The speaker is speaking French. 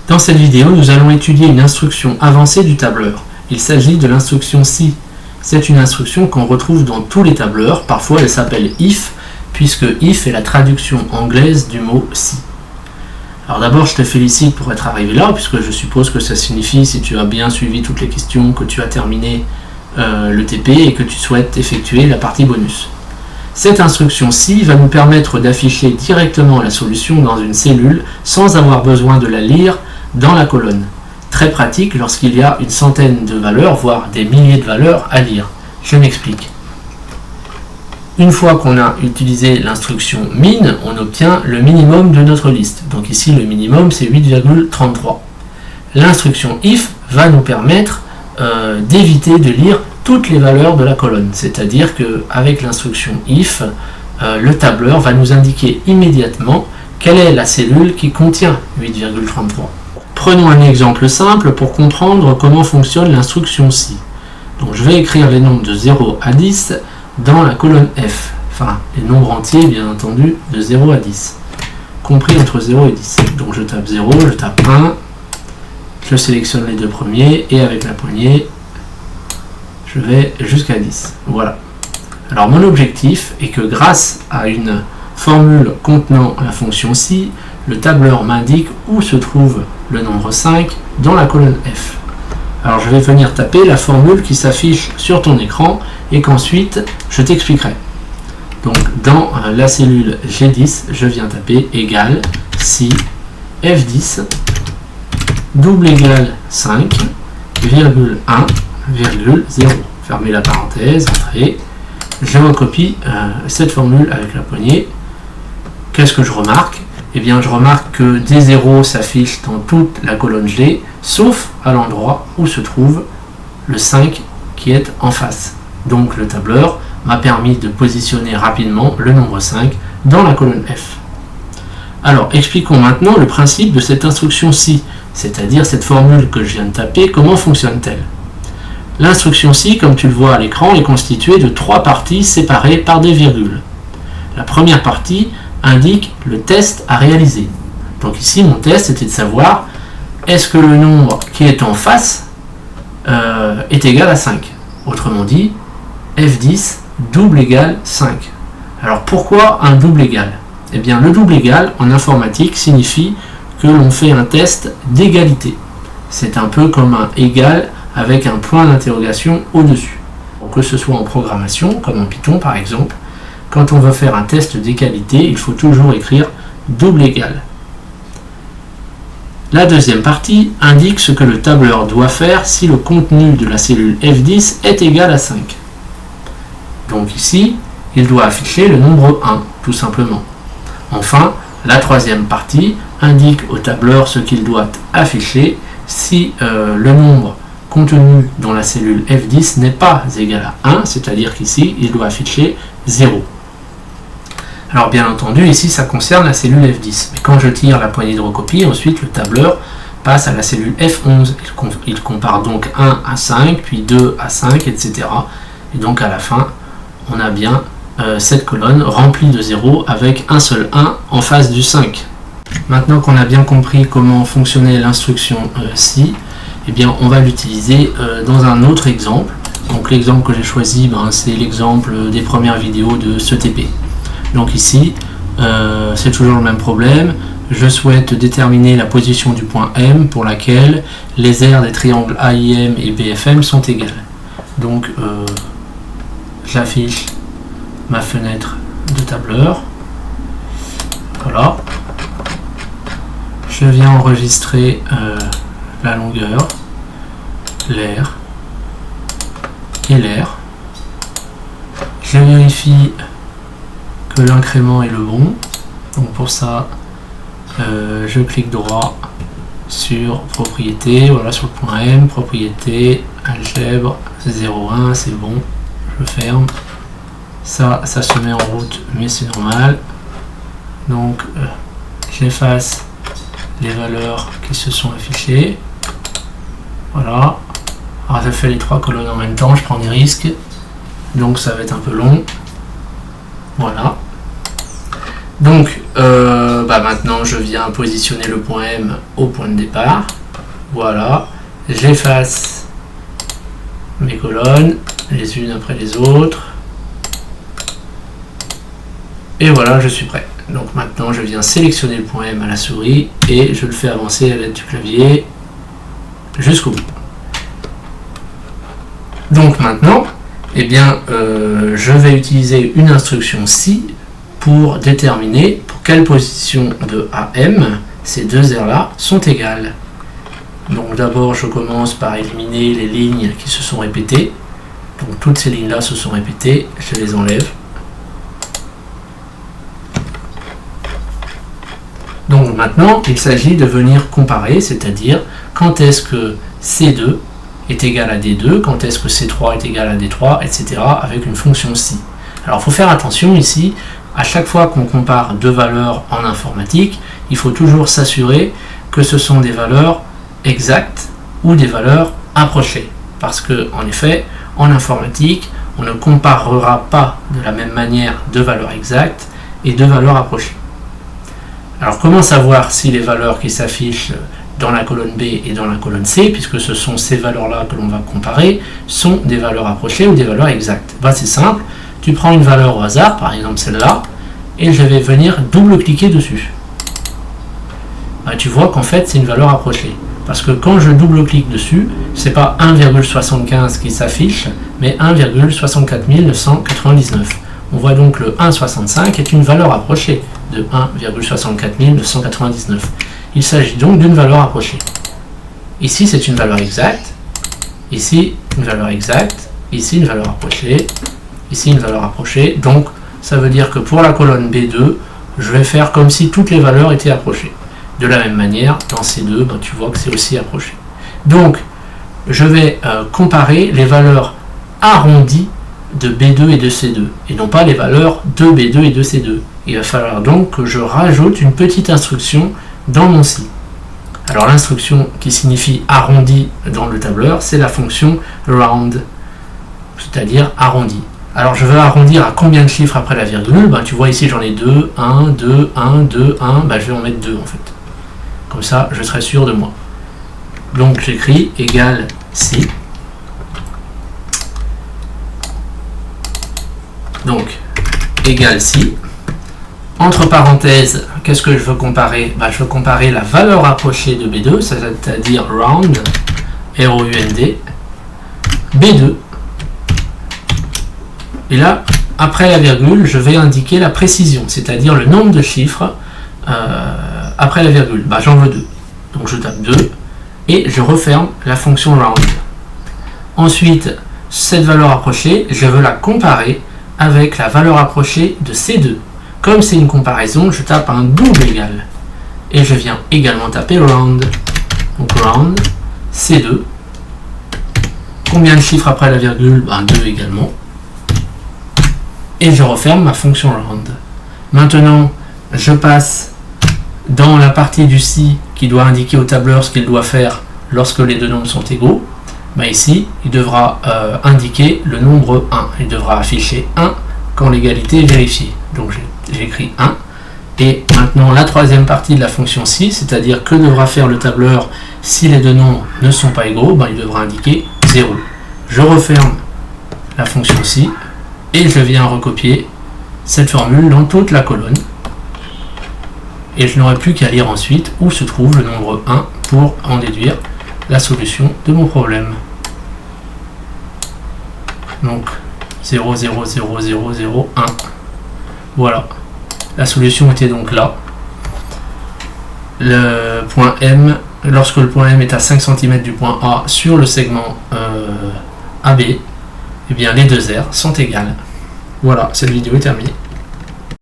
Dans cette vidéo, nous allons étudier une instruction avancée du tableur. Il s'agit de l'instruction si. C'est une instruction qu'on retrouve dans tous les tableurs. Parfois, elle s'appelle if, puisque if est la traduction anglaise du mot si. Alors d'abord, je te félicite pour être arrivé là, puisque je suppose que ça signifie, si tu as bien suivi toutes les questions, que tu as terminé le TP et que tu souhaites effectuer la partie bonus. Cette instruction si va nous permettre d'afficher directement la solution dans une cellule sans avoir besoin de la lire dans la colonne. Très pratique lorsqu'il y a une centaine de valeurs, voire des milliers de valeurs à lire. Je m'explique. Une fois qu'on a utilisé l'instruction min, on obtient le minimum de notre liste. Donc ici, le minimum, c'est 8,33. L'instruction if va nous permettre d'éviter de lire toutes les valeurs de la colonne. C'est-à-dire qu'avec l'instruction if, le tableur va nous indiquer immédiatement quelle est la cellule qui contient 8,33. Prenons un exemple simple pour comprendre comment fonctionne l'instruction si. Donc je vais écrire les nombres de 0 à 10 dans la colonne F. Enfin, les nombres entiers, bien entendu, de 0 à 10. Compris entre 0 et 10. Donc je tape 0, je tape 1, je sélectionne les deux premiers, et avec la poignée, je vais jusqu'à 10. Voilà. Alors mon objectif est que grâce à une formule contenant la fonction si, le tableur m'indique où se trouve le nombre 5 dans la colonne F. Alors je vais venir taper la formule qui s'affiche sur ton écran et qu'ensuite je t'expliquerai. Donc dans la cellule G10, je viens taper égal si F10 double égal 5, virgule 1, virgule 0. Fermez la parenthèse, entrez. Je recopie cette formule avec la poignée. Qu'est-ce que je remarque? Eh bien, je remarque que des zéros s'affichent dans toute la colonne G, sauf à l'endroit où se trouve le 5 qui est en face. Donc, le tableur m'a permis de positionner rapidement le nombre 5 dans la colonne F. Alors, expliquons maintenant le principe de cette instruction si, c'est-à-dire cette formule que je viens de taper, comment fonctionne-t-elle? L'instruction si, comme tu le vois à l'écran, est constituée de 3 parties séparées par des virgules. La première partie indique le test à réaliser. Donc ici, mon test était de savoir est-ce que le nombre qui est en face est égal à 5. Autrement dit, F10 double égal 5. Alors pourquoi un double égal? Eh bien, le double égal en informatique signifie que l'on fait un test d'égalité. C'est un peu comme un égal avec un point d'interrogation au-dessus. Que ce soit en programmation, comme en Python par exemple, quand on veut faire un test d'égalité, il faut toujours écrire double égal. La deuxième partie indique ce que le tableur doit faire si le contenu de la cellule F10 est égal à 5. Donc ici, il doit afficher le nombre 1, tout simplement. Enfin, la troisième partie indique au tableur ce qu'il doit afficher si le nombre contenu dans la cellule F10 n'est pas égal à 1, c'est-à-dire qu'ici, il doit afficher 0. Alors bien entendu, ici, ça concerne la cellule F10. Mais quand je tire la poignée de recopie, ensuite, le tableur passe à la cellule F11. Il compare donc 1 à 5, puis 2 à 5, etc. Et donc, à la fin, on a bien cette colonne remplie de 0 avec un seul 1 en face du 5. Maintenant qu'on a bien compris comment fonctionnait l'instruction si, eh bien, on va l'utiliser dans un autre exemple. Donc l'exemple que j'ai choisi, c'est l'exemple des premières vidéos de ce TP. Donc ici, c'est toujours le même problème. Je souhaite déterminer la position du point M pour laquelle les aires des triangles AIM et BFM sont égales. Donc j'affiche ma fenêtre de tableur. Voilà. Je viens enregistrer la longueur, l'aire et l'aire. Je vérifie que l'incrément est le bon. Donc pour ça, je clique droit sur propriété, voilà, sur le point M, propriété, algèbre, 0,1, c'est bon, je ferme. Ça se met en route, mais c'est normal. Donc j'efface les valeurs qui se sont affichées. Voilà. Alors je fais les 3 colonnes en même temps, je prends des risques. Donc ça va être un peu long. Voilà. Donc bah maintenant je viens positionner le point M au point de départ. Voilà, j'efface mes colonnes les unes après les autres. Et voilà, je suis prêt. Donc maintenant je viens sélectionner le point M à la souris et je le fais avancer à l'aide du clavier jusqu'au bout. Donc maintenant, eh bien, je vais utiliser une instruction si pour déterminer pour quelle position de AM ces deux aires-là sont égales. Donc d'abord, je commence par éliminer les lignes qui se sont répétées. Donc toutes ces lignes-là se sont répétées, je les enlève. Donc maintenant, il s'agit de venir comparer, c'est-à-dire quand est-ce que C2 est égal à D2, quand est-ce que C3 est égal à D3, etc. avec une fonction si. Alors il faut faire attention ici, à chaque fois qu'on compare deux valeurs en informatique, il faut toujours s'assurer que ce sont des valeurs exactes ou des valeurs approchées. Parce que, en effet, en informatique, on ne comparera pas de la même manière deux valeurs exactes et deux valeurs approchées. Alors comment savoir si les valeurs qui s'affichent dans la colonne B et dans la colonne C, puisque ce sont ces valeurs-là que l'on va comparer, sont des valeurs approchées ou des valeurs exactes? Ben, c'est simple, tu prends une valeur au hasard, par exemple celle-là, et je vais venir double-cliquer dessus. Ben, tu vois qu'en fait c'est une valeur approchée. Parce que quand je double-clique dessus, c'est pas 1,75 qui s'affiche, mais 1,64 999. On voit donc le 1,65 est une valeur approchée de 1,64 999. Il s'agit donc d'une valeur approchée. Ici, c'est une valeur exacte. Ici, une valeur exacte. Ici, une valeur approchée. Ici, une valeur approchée. Donc, ça veut dire que pour la colonne B2, je vais faire comme si toutes les valeurs étaient approchées. De la même manière, dans C2, ben, tu vois que c'est aussi approché. Donc, je vais comparer les valeurs arrondies de B2 et de C2, et non pas les valeurs de B2 et de C2. Il va falloir donc que je rajoute une petite instruction dans mon si. Alors l'instruction qui signifie arrondi dans le tableur, c'est la fonction round, c'est-à-dire arrondi. Alors je veux arrondir à combien de chiffres après la virgule? Ben, tu vois ici j'en ai 2, 1, 2, 1, 2, 1, ben, je vais en mettre 2 en fait. Comme ça je serai sûr de moi. Donc j'écris égal si. Donc égal si. Entre parenthèses, qu'est-ce que je veux comparer? Ben, je veux comparer la valeur approchée de B2, c'est-à-dire round, R-O-U-N-D, B2. Et là, après la virgule, je vais indiquer la précision, c'est-à-dire le nombre de chiffres après la virgule. Ben, j'en veux 2. Donc je tape 2 et je referme la fonction round. Ensuite, cette valeur approchée, je veux la comparer avec la valeur approchée de C2. Comme c'est une comparaison, je tape un double égal. Et je viens également taper round. Donc round, C2. Combien de chiffres après la virgule? Ben 2 également. Et je referme ma fonction round. Maintenant, je passe dans la partie du si qui doit indiquer au tableur ce qu'il doit faire lorsque les deux nombres sont égaux. Ben ici, il devra indiquer le nombre 1. Il devra afficher 1 quand l'égalité est vérifiée. Donc j'écris 1. Et maintenant la troisième partie de la fonction si, c'est-à-dire que devra faire le tableur si les deux nombres ne sont pas égaux, ben il devra indiquer 0. Je referme la fonction si et je viens recopier cette formule dans toute la colonne. Et je n'aurai plus qu'à lire ensuite où se trouve le nombre 1 pour en déduire la solution de mon problème. Donc 0, 0, 0, 0, 0, 1. Voilà. La solution était donc là. Le point M, lorsque le point M est à 5 cm du point A sur le segment AB, eh bien les deux aires sont égales. Voilà, cette vidéo est terminée.